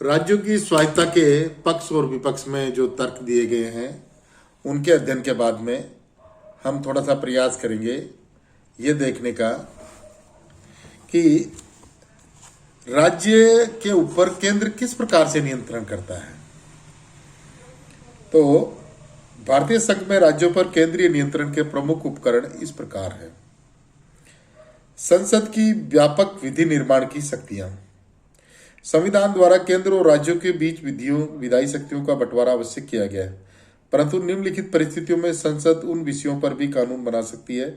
राज्यों की स्वायत्तता के पक्ष और विपक्ष में जो तर्क दिए गए हैं उनके अध्ययन के बाद में हम थोड़ा सा प्रयास करेंगे ये देखने का कि राज्य के ऊपर केंद्र किस प्रकार से नियंत्रण करता है। तो भारतीय संघ में राज्यों पर केंद्रीय नियंत्रण के प्रमुख उपकरण इस प्रकार है। संसद की व्यापक विधि निर्माण की शक्तियां। संविधान द्वारा केंद्र और राज्यों के बीच विधायी शक्तियों का बंटवारा अवश्य किया गया है, परंतु निम्नलिखित परिस्थितियों में संसद उन विषयों पर भी कानून बना सकती है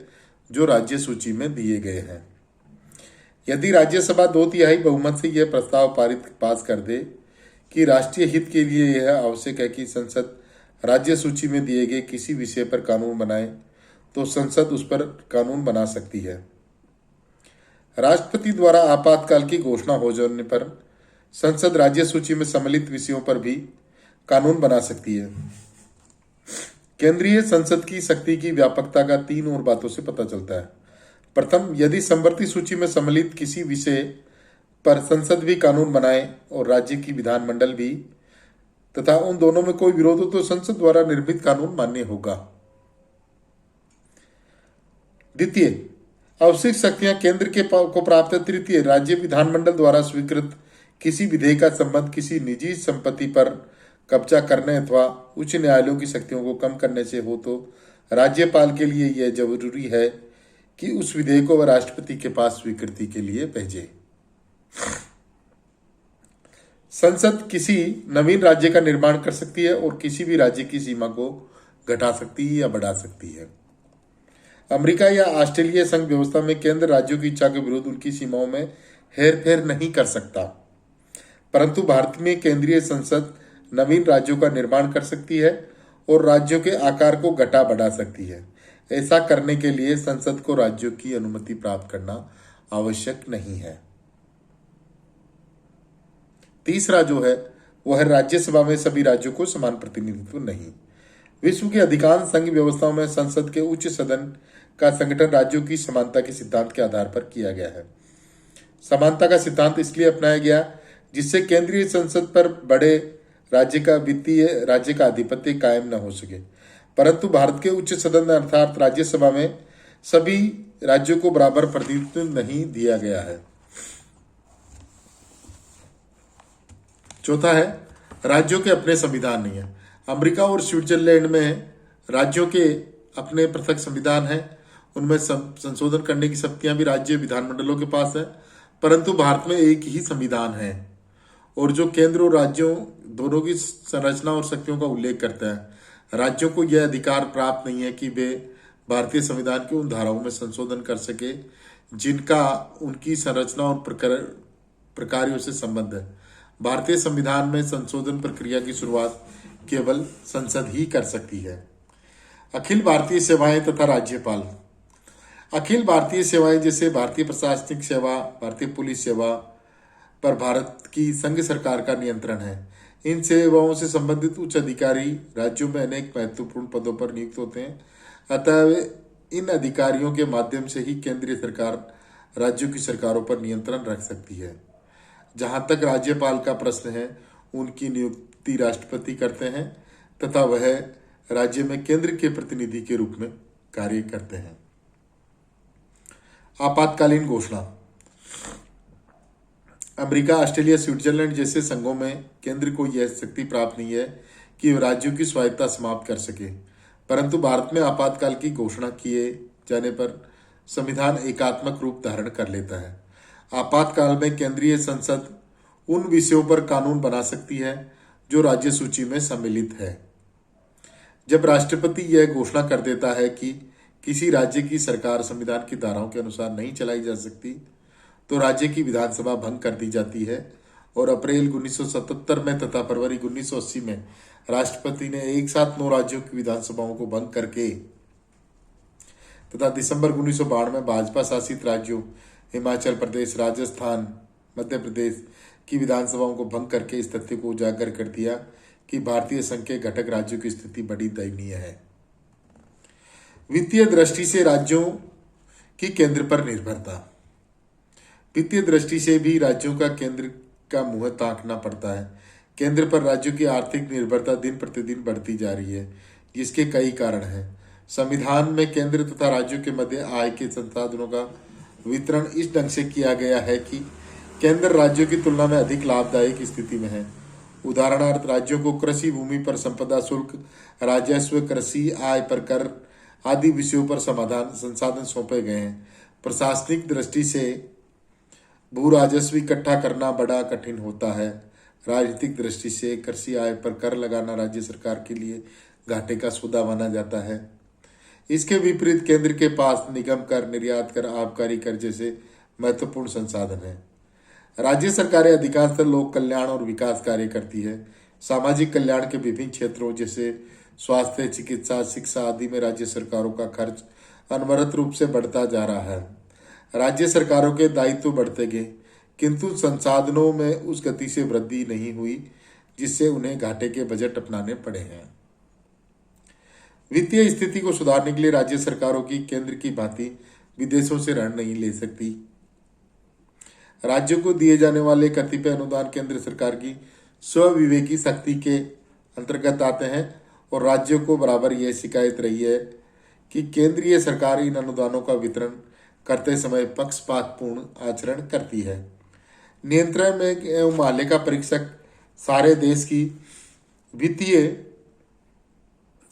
जो राज्य सूची में दिए गए हैं। यदि राज्यसभा 2/3 बहुमत से यह प्रस्ताव पास कर दे कि राष्ट्रीय हित के लिए यह आवश्यक है कि संसद राज्य सूची में दिए गए किसी विषय पर कानून बनाए, तो संसद उस पर कानून बना सकती है। राष्ट्रपति द्वारा आपातकाल की घोषणा हो जाने पर संसद राज्य सूची में सम्मिलित विषयों पर भी कानून बना सकती है। केंद्रीय संसद की शक्ति की व्यापकता का 3 और बातों से पता चलता है। प्रथम, यदि समवर्ती सूची में सम्मिलित किसी विषय पर संसद भी कानून बनाए और राज्य की विधानमंडल भी, तथा उन दोनों में कोई विरोध हो, तो संसद द्वारा निर्मित कानून मान्य होगा। द्वितीय, आवश्यक शक्तियां केंद्र को प्राप्त है। तृतीय, राज्य विधानमंडल द्वारा स्वीकृत किसी विधेयक का संबंध किसी निजी संपत्ति पर कब्जा करने अथवा उच्च न्यायालयों की शक्तियों को कम करने से हो, तो राज्यपाल के लिए यह जरूरी है कि उस विधेयक को वह राष्ट्रपति के पास स्वीकृति के लिए भेजे। संसद किसी नवीन राज्य का निर्माण कर सकती है और किसी भी राज्य की सीमा को घटा सकती है या बढ़ा सकती है। अमेरिका या ऑस्ट्रेलिया संघ व्यवस्था में केंद्र राज्यों की इच्छा के विरुद्ध उनकी सीमाओं में हेरफेर नहीं कर सकता, परंतु भारत में केंद्रीय संसद नवीन राज्यों का निर्माण कर सकती है और राज्यों के आकार को घटा बढ़ा सकती है। ऐसा करने के लिए संसद को राज्यों की अनुमति प्राप्त करना आवश्यक नहीं है। तीसरा जो है वह है राज्यसभा में सभी राज्यों को समान प्रतिनिधित्व नहीं। विश्व की अधिकांश संघ व्यवस्थाओं में संसद के उच्च सदन का संगठन राज्यों की समानता के सिद्धांत के आधार पर किया गया है। समानता का सिद्धांत इसलिए अपनाया गया जिससे केंद्रीय संसद पर बड़े राज्य का वित्तीय राज्य का आधिपत्य कायम न हो सके, परंतु भारत के उच्च सदन अर्थात राज्यसभा में सभी राज्यों को बराबर प्रतिनिधित्व नहीं दिया गया है। चौथा है, राज्यों के अपने संविधान नहीं है। अमेरिका और स्विट्जरलैंड में राज्यों के अपने पृथक संविधान है, उनमें संशोधन करने की शक्तियां भी राज्य विधानमंडलों के पास है, परंतु भारत में एक ही संविधान है और जो केंद्र और राज्यों दोनों की संरचना और शक्तियों का उल्लेख करता है। राज्यों को यह अधिकार प्राप्त नहीं है कि वे भारतीय संविधान की उन धाराओं में संशोधन कर सके जिनका उनकी संरचना और प्रकारों से संबंध है। भारतीय संविधान में संशोधन प्रक्रिया की शुरुआत केवल संसद ही कर सकती है। अखिल भारतीय सेवाएं तथा राज्यपाल। अखिल भारतीय सेवाएं जैसे भारतीय प्रशासनिक सेवा, भारतीय पुलिस सेवा पर भारत की संघ सरकार का नियंत्रण है। इन सेवाओं से संबंधित उच्च अधिकारी राज्यों में अनेक महत्वपूर्ण पदों पर नियुक्त होते हैं, अतः इन अधिकारियों के माध्यम से ही केंद्रीय सरकार राज्यों की सरकारों पर नियंत्रण रख सकती है। जहां तक राज्यपाल का प्रश्न है, उनकी नियुक्ति राष्ट्रपति करते हैं तथा वह राज्य में केंद्र के प्रतिनिधि के रूप में कार्य करते हैं। आपातकालीन घोषणा। अमेरिका, ऑस्ट्रेलिया, स्विट्जरलैंड जैसे संघों में केंद्र को यह शक्ति प्राप्त नहीं है कि राज्यों की स्वायत्तता समाप्त कर सके, परंतु भारत में आपातकाल की घोषणा किए जाने पर संविधान एकात्मक रूप धारण कर लेता है। आपातकाल में केंद्रीय संसद उन विषयों पर कानून बना सकती है जो राज्य सूची में सम्मिलित है। जब राष्ट्रपति यह घोषणा कर देता है कि किसी राज्य की सरकार संविधान की धाराओं के अनुसार नहीं चलाई जा सकती, तो राज्य की विधानसभा भंग कर दी जाती है और अप्रैल 1977 में तथा फरवरी 1980 में राष्ट्रपति ने एक साथ 9 राज्यों की विधानसभाओं को भंग करके तथा दिसंबर 1992 में भाजपा शासित राज्यों हिमाचल प्रदेश, राजस्थान, मध्य प्रदेश की विधानसभाओं को भंग करके इस तथ्य को उजागर कर दिया कि भारतीय संघ के घटक राज्यों की स्थिति बड़ी दयनीय है। वित्तीय दृष्टि से राज्यों की केंद्र पर निर्भरता। वित्तीय दृष्टि से भी राज्यों का केंद्र का मुंह ताकना पड़ता है। केंद्र पर राज्यों की आर्थिक निर्भरता दिन प्रतिदिन बढ़ती जा रही है, जिसके कई कारण हैं। संविधान में केंद्र तथा राज्यों के मध्य आय के संसाधनों का वितरण इस ढंग से किया गया है कि केंद्र राज्यों की तुलना में अधिक लाभदायक स्थिति में है। उदाहरणार्थ, राज्यों को कृषि भूमि पर संपदा शुल्क, राजस्व, कृषि आय पर कर आदि विषयों पर संसाधन सौंपे गए हैं। प्रशासनिक दृष्टि से भू राजस्व इकट्ठा करना बड़ा कठिन होता है। राजनीतिक दृष्टि से कृषि आय पर कर लगाना राज्य सरकार के लिए घाटे का सौदा माना जाता है। इसके विपरीत केंद्र के पास निगम कर, निर्यात कर, आबकारी कर जैसे महत्वपूर्ण संसाधन है। राज्य सरकारें अधिकांशतः लोक कल्याण और विकास कार्य करती है। सामाजिक कल्याण के विभिन्न क्षेत्रों जैसे स्वास्थ्य, चिकित्सा, शिक्षा आदि में राज्य सरकारों का खर्च अनवरत रूप से बढ़ता जा रहा है। राज्य सरकारों के दायित्व बढ़ते गए, किंतु संसाधनों में उस गति से वृद्धि नहीं हुई जिससे उन्हें घाटे के बजट अपनाने पड़े हैं। वित्तीय स्थिति को सुधारने के लिए राज्य सरकारों की केंद्र की भांति विदेशों से ऋण नहीं ले सकती। राज्यों को दिए जाने वाले कतिपय अनुदान केंद्र सरकार की स्वविवेकी शक्ति के अंतर्गत आते हैं और राज्यों को बराबर यह शिकायत रही है कि केंद्रीय सरकार इन अनुदानों का वितरण करते समय पक्षपातपूर्ण आचरण करती है। नियंत्रण में एवं महालेखा परीक्षक सारे देश की वित्तीय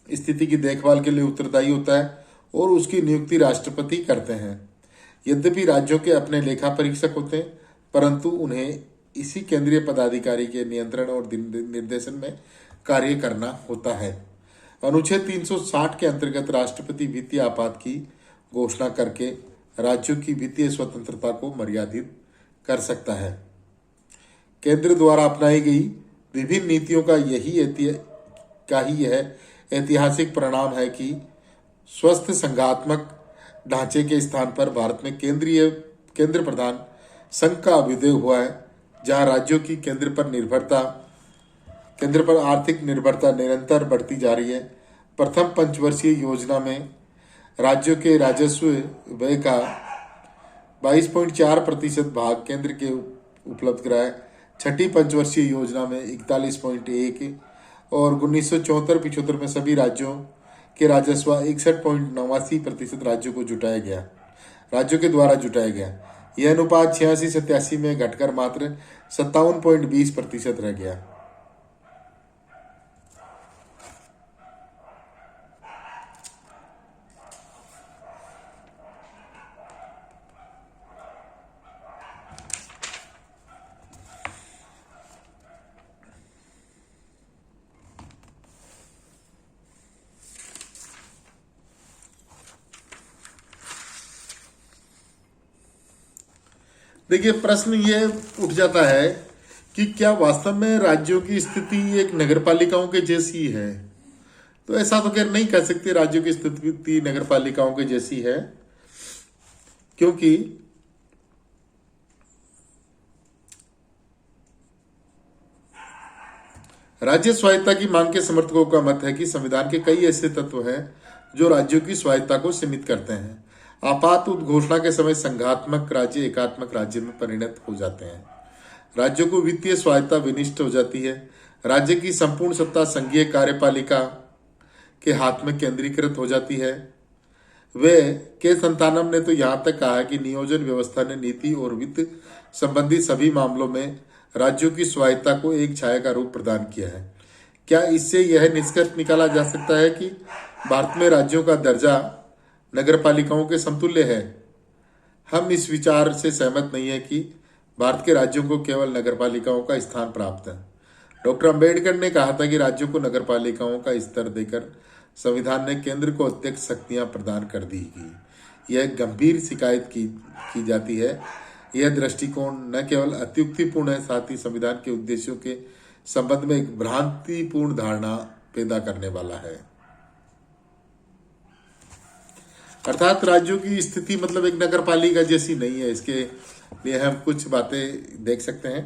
स्थिति की देखभाल के लिए उत्तरदायी होता है और उसकी नियुक्ति राष्ट्रपति करते हैं। यद्यपि राज्यों के अपने लेखा परीक्षक होते हैं, परंतु उन्हें इसी केंद्रीय पदाधिकारी के नियंत्रण और निर्देशन में कार्य करना होता है। अनुच्छेद 360 के अंतर्गत राष्ट्रपति वित्तीय आपात की घोषणा करके राज्यों की वित्तीय स्वतंत्रता को मर्यादित कर सकता है। केंद्र द्वारा अपनाई गई विभिन्न नीतियों का यह ऐतिहासिक परिणाम है कि स्वस्थ संघात्मक ढांचे के स्थान पर भारत में केंद्र प्रधान संघ का अभ्युदय हुआ है, जहां राज्यों की केंद्र पर आर्थिक निर्भरता निरंतर बढ़ती जा रही है। प्रथम पंचवर्षीय योजना में राज्यों के राजस्व व्यय का 22.4% भाग केंद्र के उपलब्ध कराया। छठी पंचवर्षीय योजना में 41.1 और 1974-75 में सभी राज्यों के राजस्व 61.89% राज्यों के द्वारा जुटाया गया। यह अनुपात 86-87 में घटकर मात्र 57.20% रह गया। देखिए, प्रश्न ये उठ जाता है कि क्या वास्तव में राज्यों की स्थिति एक नगरपालिकाओं के जैसी है? तो ऐसा तो खैर नहीं कह सकते राज्यों की स्थिति नगरपालिकाओं के जैसी है, क्योंकि राज्य स्वायत्ता की मांग के समर्थकों का मत है कि संविधान के कई ऐसे तत्व हैं जो राज्यों की स्वायत्ता को सीमित करते हैं। आपात उद्घोषणा के समय संघात्मक राज्य एकात्मक राज्य में परिणत हो जाते हैं। राज्यों को वित्तीय स्वायत्ता विनिष्ट हो जाती है। राज्य की संपूर्ण सत्ता संघीय कार्यपालिका के हाथ में केंद्रीकृत हो जाती है। वे के संतानम ने तो यहाँ तक कहा कि नियोजन व्यवस्था ने नीति और वित्त संबंधी सभी मामलों में राज्यों की स्वायत्ता को एक छाया का रूप प्रदान किया है। क्या इससे यह निष्कर्ष निकाला जा सकता है कि भारत में राज्यों का दर्जा नगरपालिकाओं के समतुल्य है? हम इस विचार से सहमत नहीं है कि भारत के राज्यों को केवल नगरपालिकाओं का स्थान प्राप्त है। डॉक्टर अंबेडकर ने कहा था कि राज्यों को नगरपालिकाओं का स्तर देकर संविधान ने केंद्र को अत्यधिक शक्तियां प्रदान कर दी गई। यह गंभीर शिकायत की जाती है। यह दृष्टिकोण न केवल अत्युक्तिपूर्ण है, साथ ही संविधान के उद्देश्यों के संबंध में एक भ्रांतिपूर्ण धारणा पैदा करने वाला है। अर्थात राज्यों की स्थिति मतलब एक नगरपालिका जैसी नहीं है। इसके लिए हम कुछ बातें देख सकते हैं।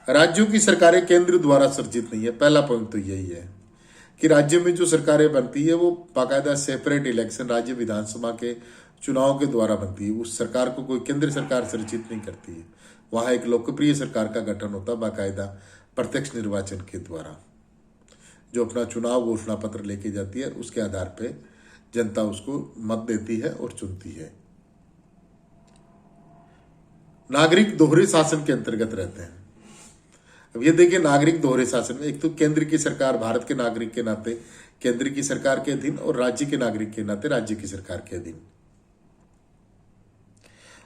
राज्यों की सरकारें केंद्र द्वारा सृजित नहीं है। पहला पॉइंट तो यही है कि राज्य में जो सरकारें बनती है वो बाकायदा सेपरेट इलेक्शन राज्य विधानसभा के चुनाव के द्वारा बनती है। उस सरकार को कोई केंद्र सरकार संरचित नहीं करती है। वहाँ एक लोकप्रिय सरकार का गठन होता है बाकायदा प्रत्यक्ष निर्वाचन के द्वारा, जो अपना चुनाव घोषणा पत्र लेके जाती है। उसके आधार पे जनता उसको मत देती है और चुनती है। नागरिक दोहरे शासन के अंतर्गत रहते हैं। अब ये देखिए, नागरिक दोहरे शासन में एक तो केंद्र की सरकार भारत के नागरिक के नाते केंद्र की सरकार के अधीन और राज्य के नागरिक के नाते राज्य की सरकार के अधीन।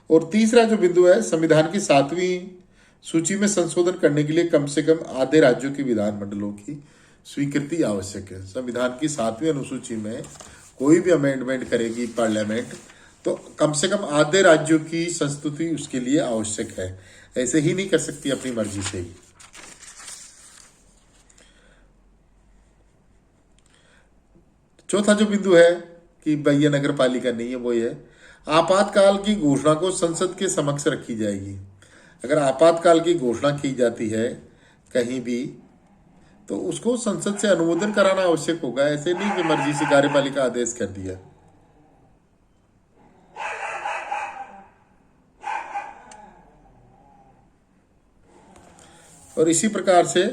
और तीसरा जो बिंदु है, संविधान की 7वीं सूची में संशोधन करने के लिए कम से कम आधे राज्यों के विधानमंडलों की स्वीकृति आवश्यक है। संविधान की 7वीं अनुसूची में कोई भी अमेंडमेंट करेगी पार्लियामेंट, तो कम से कम आधे राज्यों की संस्तुति उसके लिए आवश्यक है। ऐसे ही नहीं कर सकती अपनी मर्जी से ही। चौथा जो बिंदु है कि भाई ये नगर पालिका नहीं है, वो ये है आपातकाल की घोषणा को संसद के समक्ष रखी जाएगी। अगर आपातकाल की घोषणा की जाती है कहीं भी, तो उसको संसद से अनुमोदन कराना आवश्यक होगा। ऐसे नहीं कि मर्जी से कार्यपालिका आदेश कर दिया। और इसी प्रकार से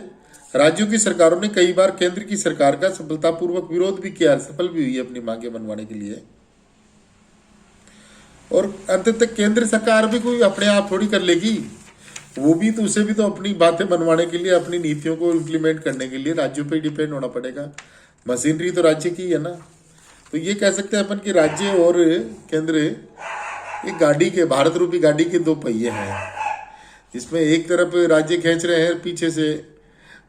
राज्यों की सरकारों ने कई बार केंद्र की सरकार का सफलतापूर्वक विरोध भी किया, सफल भी हुई है अपनी मांगे मनवाने के लिए। और अंत तक केंद्र सरकार भी कोई अपने आप थोड़ी कर लेगी, वो भी तो उसे भी तो अपनी बातें मनवाने के लिए, अपनी नीतियों को इम्प्लीमेंट करने के लिए राज्यों पे डिपेंड होना पड़ेगा। मशीनरी तो राज्य की है ना। तो ये कह सकते हैं अपन कि राज्य और केंद्र एक गाड़ी के, भारत रूपी गाड़ी के दो पहिए हैं, जिसमें एक तरफ राज्य खींच रहे हैं पीछे से,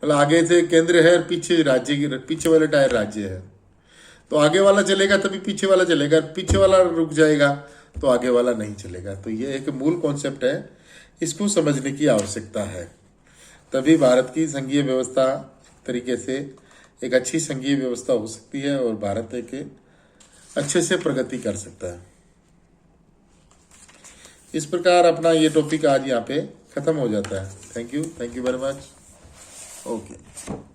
मतलब आगे से केंद्र है और पीछे राज्य की, पीछे वाले टायर राज्य है। तो आगे वाला चलेगा तभी पीछे वाला चलेगा, पीछे वाला रुक जाएगा तो आगे वाला नहीं चलेगा। तो ये एक मूल कॉन्सेप्ट है, इसको समझने की आवश्यकता है। तभी भारत की संघीय व्यवस्था तरीके से एक अच्छी संघीय व्यवस्था हो सकती है और भारत एक अच्छे से प्रगति कर सकता है। इस प्रकार अपना ये टॉपिक आज यहाँ पे खत्म हो जाता है। Thank you very much. Okay.